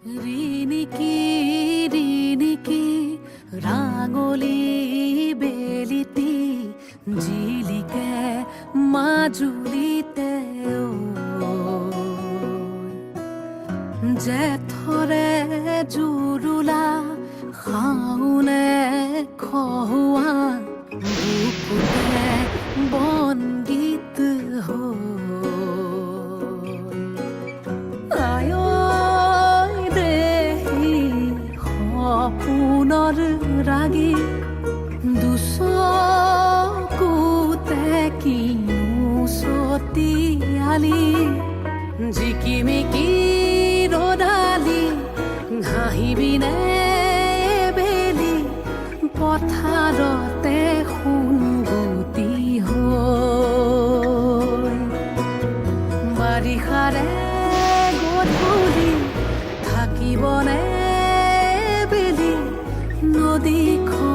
ৰিণিকি ৰিণিকি ৰাঙলী বেলিটি জিলিকে মাজুলীতে জেঠৰে জুৰুলা শাওনে খহুৱা বুকুতে বনগীত সপোনৰ ৰাগী দুচকুতে কিনো চতিয়ালি জিকিমিকি ৰদালি ঘাঁহিবিনে বেলি পথাৰতে সোণগুটি হৈ বাৰিষাৰে গধূলি থাকিবনে বেলি নদীখন